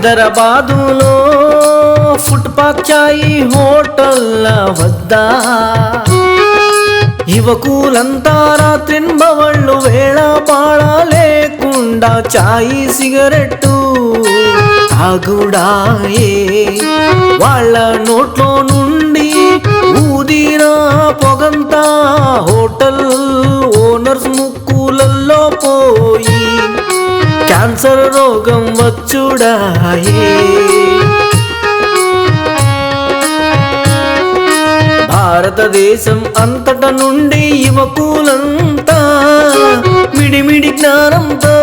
హైదరాబాదులో ఫుట్పాత్ చాయి హోటల్ల వద్ద యువకులంతా రాత్రింబవళ్ళు వేళ పాడ లేకుండా చాయి సిగరెట్టు తాగుడాయే. వాళ్ళ నోట్లో నుండి ఊదిన పొగంతా హోటల్ ఓనర్స్ ముక్కులల్లో పోయి క్యాన్సర్ రోగం వచ్చుడాయే. భారతదేశం అంతట నుండి యువకులంతా మిడిమిడి జ్ఞానంతో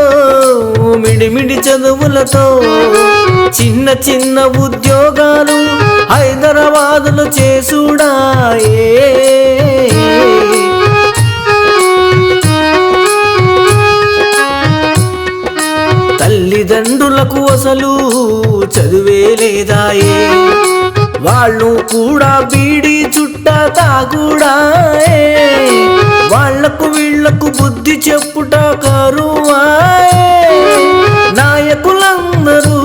మిడిమిడి చదువులతో చిన్న చిన్న ఉద్యోగాలు హైదరాబాదులో చేసుడాయే. తల్లిదండ్రులకు అసలు చదువే లేదాయే. వాళ్ళు కూడా బీడి చుట్ట తాగుడాయే. వాళ్లకు వీళ్లకు బుద్ధి చెప్పుట కరువాయే. నాయకులందరూ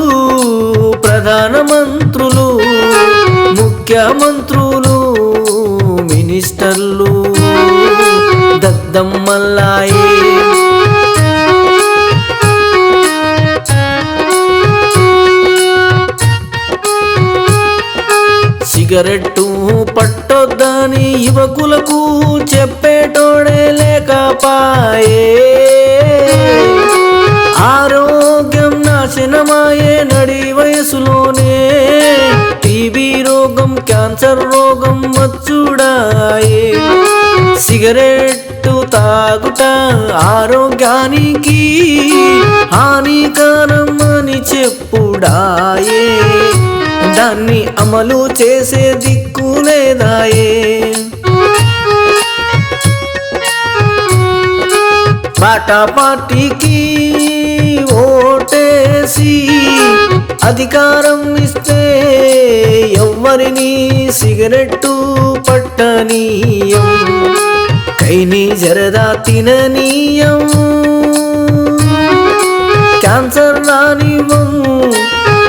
ప్రధానమంత్రులు ముఖ్యమంత్రులు మినిస్టర్లు దద్దమ్మల్లాయే. సిగరెట్టు పట్టొద్దని యువకులకు చెప్పేటోడే లేకపాయే. ఆరోగ్యం నాశనమాయే నడి వయసులోనే. టీబీ రోగం క్యాన్సర్ రోగం వచ్చుడాయే. సిగరెట్టు తాగుట ఆరోగ్యానికి హానికరం అని చెప్పుడాయే. దాన్ని అమలు చేసే దిక్కు లేదాయే. బాటా పార్టీకి ఓటేసి అధికారం ఇస్తే ఎవ్వరిని సిగరెట్టు పట్టనీయం. కైని జరదా తిననీయం. క్యాన్సర్ రానివ్వం.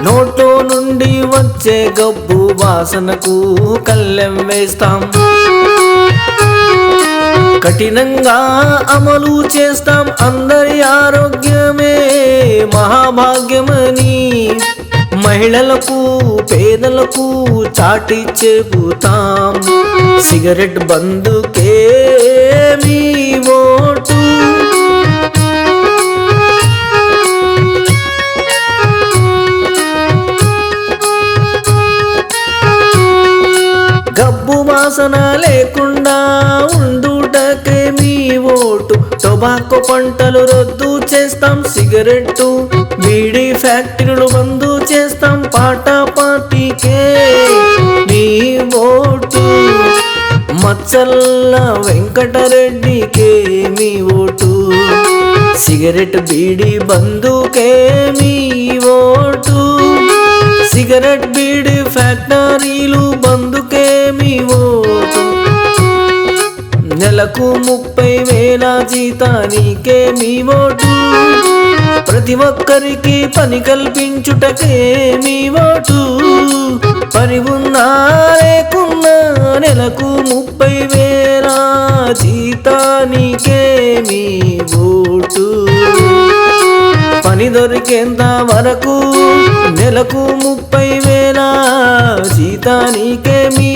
నోట్లో నుండి వచ్చే గబ్బు వాసనకు కళ్ళెం వేస్తాం. కఠినంగా అమలు చేస్తాం. అందరి ఆరోగ్యమే మహాభాగ్యమని మహిళలకు పేదలకు చాటి చెబుతాం. సిగరెట్ బందుకే మీ ఓటు. గబ్బు వాసన లేకుండా ఉండుటకే మీ ఓటు. టొబాకో పంటలు రద్దు చేస్తాం. సిగరెట్టు బీడీ ఫ్యాక్టరీలు బంద్ చేస్తాం. పాటా పార్టీకే మీ ఓటు. మచ్చల్ల వెంకటరెడ్డికే మీ ఓటు. సిగరెట్ బీడీ బందుకే మీ ఓటు. సిగరెట్ బీడీ ఫ్యాక్టరీలు బందుకే మీ ఓటు. నెలకు 30,000 జీతానికే మీ ఓటు. ప్రతి ఒక్కరికి పని కల్పించుటకే మీ ఓటు. పని ఉన్నా లేకున్నా నెలకు 30,000 జీతానికే మీ ఓటు. పని దొరికేంత వరకు నెలకు 30,000 జీతానికే మీ